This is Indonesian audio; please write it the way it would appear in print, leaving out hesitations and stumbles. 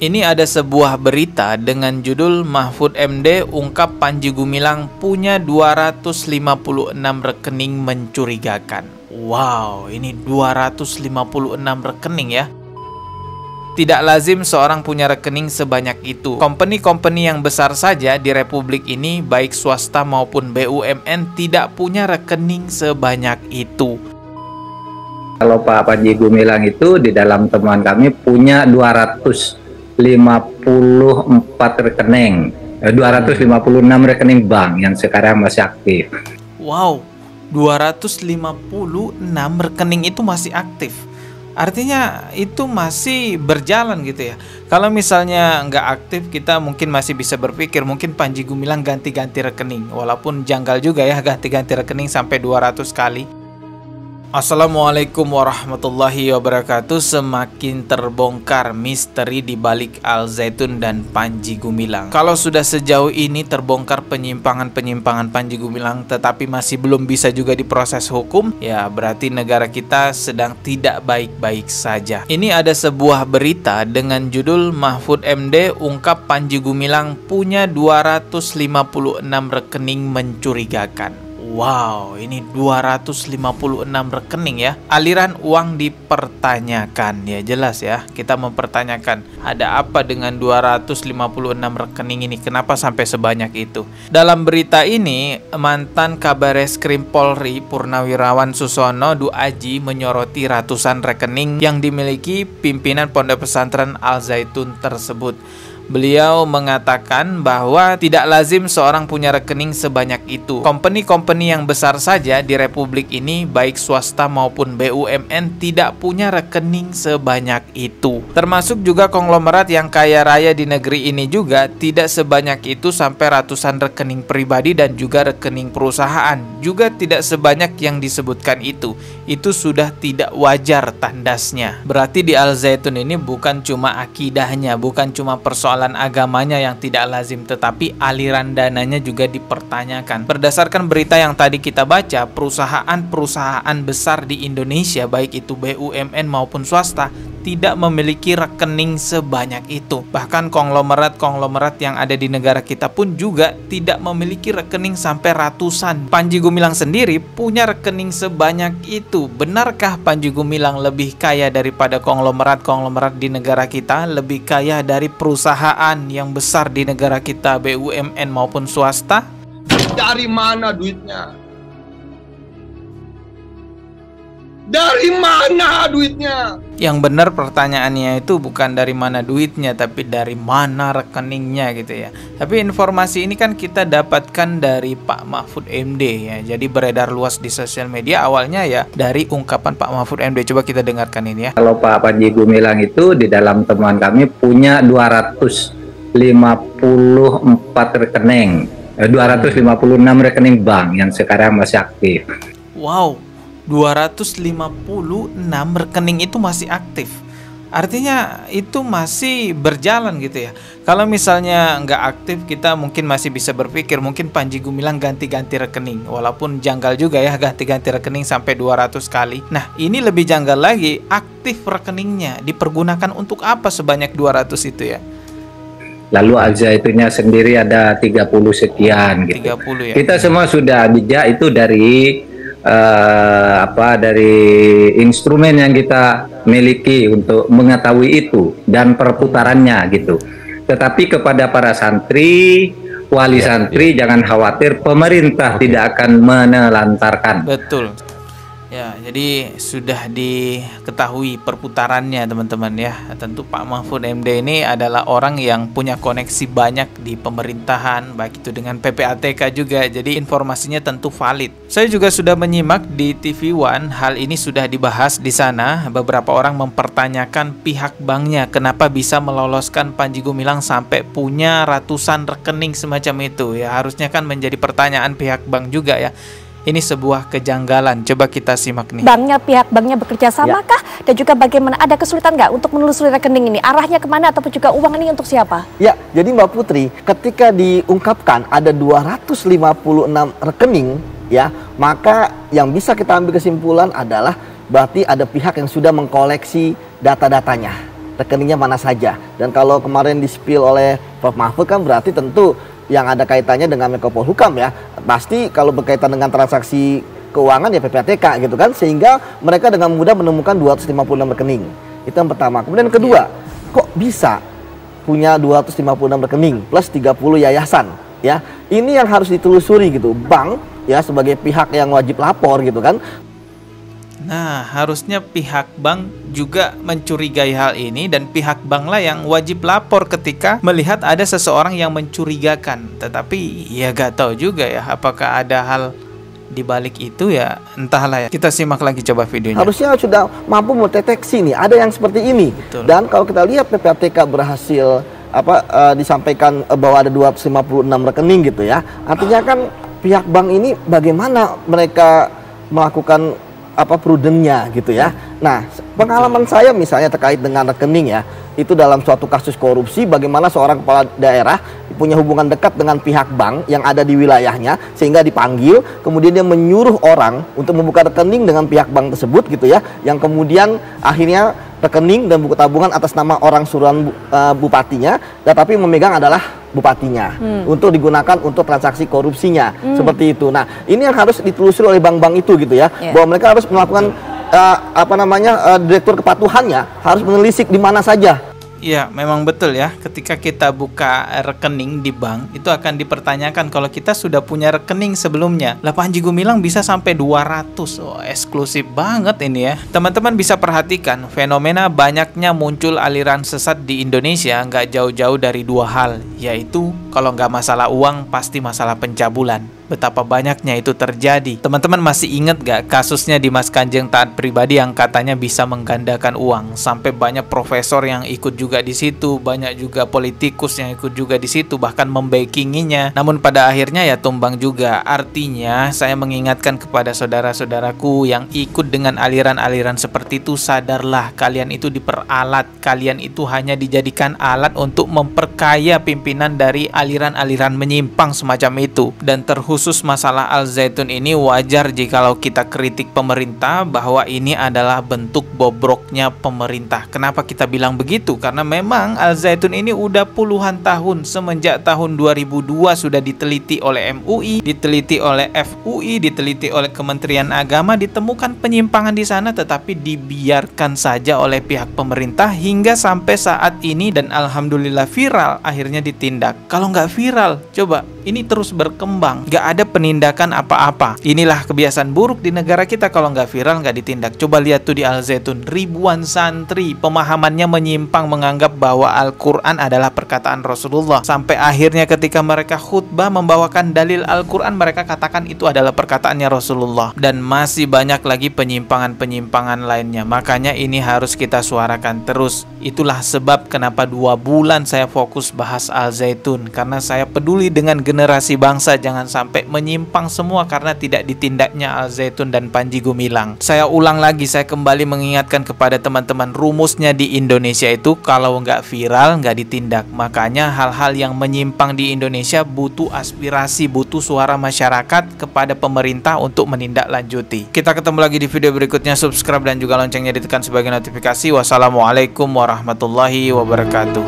Ini ada sebuah berita dengan judul Mahfud MD ungkap Panji Gumilang punya 256 rekening mencurigakan. Wow, ini 256 rekening ya. Tidak lazim seorang punya rekening sebanyak itu. Company-company yang besar saja di Republik ini, baik swasta maupun BUMN, tidak punya rekening sebanyak itu. Kalau Pak Panji Gumilang itu di dalam temuan kami punya 254 rekening, 256 rekening bank yang sekarang masih aktif. Wow, 256 rekening itu masih aktif. Artinya itu masih berjalan gitu ya. Kalau misalnya nggak aktif, kita mungkin masih bisa berpikir mungkin Panji Gumilang ganti-ganti rekening. Walaupun janggal juga ya ganti-ganti rekening sampai 200 kali. Assalamualaikum warahmatullahi wabarakatuh. Semakin terbongkar misteri di balik Al Zaitun dan Panji Gumilang. Kalau sudah sejauh ini terbongkar penyimpangan-penyimpangan Panji Gumilang tetapi masih belum bisa juga diproses hukum, ya berarti negara kita sedang tidak baik-baik saja. Ini ada sebuah berita dengan judul Mahfud MD ungkap Panji Gumilang punya 256 rekening mencurigakan. Wow, ini 256 rekening ya. Aliran uang dipertanyakan. Ya jelas ya, kita mempertanyakan ada apa dengan 256 rekening ini, kenapa sampai sebanyak itu. Dalam berita ini, mantan Kabareskrim Polri Purnawirawan Susono Duaji menyoroti ratusan rekening yang dimiliki pimpinan Pondok Pesantren Al Zaitun tersebut. Beliau mengatakan bahwa tidak lazim seorang punya rekening sebanyak itu. Company-company yang besar saja di Republik ini, baik swasta maupun BUMN, tidak punya rekening sebanyak itu. Termasuk juga konglomerat yang kaya raya di negeri ini juga tidak sebanyak itu sampai ratusan rekening pribadi dan juga rekening perusahaan. Juga tidak sebanyak yang disebutkan itu. Itu sudah tidak wajar tandasnya. Berarti di Al Zaitun ini bukan cuma akidahnya, bukan cuma persoalan agamanya yang tidak lazim, tetapi aliran dananya juga dipertanyakan. Berdasarkan berita yang tadi kita baca, perusahaan-perusahaan besar di Indonesia, baik itu BUMN maupun swasta, tidak memiliki rekening sebanyak itu. Bahkan konglomerat-konglomerat yang ada di negara kita pun juga tidak memiliki rekening sampai ratusan. Panji Gumilang sendiri punya rekening sebanyak itu. Benarkah Panji Gumilang lebih kaya daripada konglomerat-konglomerat di negara kita? Lebih kaya dari perusahaan yang besar di negara kita, BUMN maupun swasta? Dari mana duitnya? Dari mana duitnya? Yang benar pertanyaannya itu bukan dari mana duitnya, tapi dari mana rekeningnya gitu ya. Tapi informasi ini kan kita dapatkan dari Pak Mahfud MD ya. Jadi beredar luas di sosial media awalnya ya dari ungkapan Pak Mahfud MD. Coba kita dengarkan ini ya. Kalau Pak Panji Gumilang itu di dalam temuan kami punya 254 rekening, 256 rekening bank yang sekarang masih aktif. Wow, 256 rekening itu masih aktif. Artinya itu masih berjalan gitu ya. Kalau misalnya nggak aktif, kita mungkin masih bisa berpikir mungkin Panji Gumilang ganti-ganti rekening. Walaupun janggal juga ya ganti-ganti rekening sampai 200 kali. Nah ini lebih janggal lagi, aktif rekeningnya dipergunakan untuk apa sebanyak 200 itu ya. Lalu Al Zaitunnya sendiri ada 30 sekian gitu. 30 ya. Kita semua sudah bijak itu dari dari instrumen yang kita miliki untuk mengetahui itu dan perputarannya gitu. Tetapi kepada para santri, wali santri, jangan khawatir, pemerintah tidak akan menelantarkan. Betul. Ya, jadi sudah diketahui perputarannya teman-teman ya. Tentu Pak Mahfud MD ini adalah orang yang punya koneksi banyak di pemerintahan, baik itu dengan PPATK juga. Jadi informasinya tentu valid. Saya juga sudah menyimak di TV One, hal ini sudah dibahas di sana. Beberapa orang mempertanyakan pihak banknya kenapa bisa meloloskan Panji Gumilang sampai punya ratusan rekening semacam itu ya. Harusnya kan menjadi pertanyaan pihak bank juga ya. Ini sebuah kejanggalan. Coba kita simak nih. Pihak banknya bekerja sama kah? Dan juga bagaimana, ada kesulitan nggak untuk menelusuri rekening ini? Arahnya kemana ataupun juga uang ini untuk siapa? Ya, jadi Mbak Putri, ketika diungkapkan ada 256 rekening, ya, maka yang bisa kita ambil kesimpulan adalah berarti ada pihak yang sudah mengkoleksi data-datanya. rekeningnya mana saja. Dan kalau kemarin di-spill oleh Prof. Mahfud kan berarti tentu yang ada kaitannya dengan Menko Polhukam ya. Pasti kalau berkaitan dengan transaksi keuangan ya PPATK gitu kan, sehingga mereka dengan mudah menemukan 256 rekening. Itu yang pertama. Kemudian yang kedua, kok bisa punya 256 rekening plus 30 yayasan ya? Ini yang harus ditelusuri gitu. Bank ya sebagai pihak yang wajib lapor gitu kan. Nah, harusnya pihak bank juga mencurigai hal ini, dan pihak bank lah yang wajib lapor ketika melihat ada seseorang yang mencurigakan. Tetapi ya gak tahu juga ya apakah ada hal di balik itu, ya entahlah ya. Kita simak lagi coba videonya. Harusnya sudah mampu mendeteksi nih ada yang seperti ini. Betul. Dan kalau kita lihat PPATK berhasil disampaikan bahwa ada 256 rekening gitu ya. Artinya kan pihak bank ini bagaimana mereka melakukan prudennya gitu ya. Nah, pengalaman saya misalnya terkait dengan rekening ya, itu dalam suatu kasus korupsi, bagaimana seorang kepala daerah punya hubungan dekat dengan pihak bank yang ada di wilayahnya, sehingga dipanggil, kemudian dia menyuruh orang untuk membuka rekening dengan pihak bank tersebut gitu ya, yang kemudian akhirnya rekening dan buku tabungan atas nama orang suruhan bupatinya, tetapi memegang adalah bupatinya untuk digunakan untuk transaksi korupsinya seperti itu. Nah, ini yang harus ditelusuri oleh bank-bank itu gitu ya, bahwa mereka harus melakukan direktur kepatuhannya harus menelisik di mana saja. Ya, memang betul ya. Ketika kita buka rekening di bank, itu akan dipertanyakan kalau kita sudah punya rekening sebelumnya. Lah Panji Gumilang bisa sampai 200. Oh, eksklusif banget ini ya. Teman-teman bisa perhatikan fenomena banyaknya muncul aliran sesat di Indonesia nggak jauh-jauh dari dua hal, yaitu kalau nggak masalah uang, pasti masalah pencabulan. Betapa banyaknya itu terjadi. Teman-teman masih ingat gak kasusnya Dimas Kanjeng Taat Pribadi yang katanya bisa menggandakan uang? Sampai banyak profesor yang ikut juga di situ, banyak juga politikus yang ikut juga di situ, bahkan membackinginya. Namun pada akhirnya ya tumbang juga. Artinya saya mengingatkan kepada saudara-saudaraku yang ikut dengan aliran-aliran seperti itu, sadarlah kalian itu diperalat. Kalian itu hanya dijadikan alat untuk memperkaya pimpinan dari aliran-aliran menyimpang semacam itu. Dan khusus masalah Al Zaitun ini wajar jikalau kita kritik pemerintah bahwa ini adalah bentuk bobroknya pemerintah. Kenapa kita bilang begitu? Karena memang Al Zaitun ini udah puluhan tahun, semenjak tahun 2002 sudah diteliti oleh MUI, diteliti oleh FUI, diteliti oleh Kementerian Agama, ditemukan penyimpangan di sana, tetapi dibiarkan saja oleh pihak pemerintah hingga sampai saat ini, dan alhamdulillah viral, akhirnya ditindak. Kalau nggak viral, coba ini terus berkembang, nggak ada penindakan apa-apa. Inilah kebiasaan buruk di negara kita, kalau nggak viral nggak ditindak. Coba lihat tuh di Al Zaitun, ribuan santri pemahamannya menyimpang, menganggap bahwa Al-Quran adalah perkataan Rasulullah. Sampai akhirnya ketika mereka khutbah membawakan dalil Al-Quran, mereka katakan itu adalah perkataannya Rasulullah. Dan masih banyak lagi penyimpangan-penyimpangan lainnya. Makanya ini harus kita suarakan terus. Itulah sebab kenapa 2 bulan saya fokus bahas Al Zaitun, karena saya peduli dengan generasi bangsa jangan sampai menyimpang semua karena tidak ditindaknya Al Zaitun dan Panji Gumilang. Saya ulang lagi, saya kembali mengingatkan kepada teman-teman, rumusnya di Indonesia itu kalau nggak viral nggak ditindak. Makanya hal-hal yang menyimpang di Indonesia butuh aspirasi, butuh suara masyarakat kepada pemerintah untuk menindaklanjuti. Kita ketemu lagi di video berikutnya. Subscribe dan juga loncengnya ditekan sebagai notifikasi. Wassalamualaikum warahmatullahi wabarakatuh.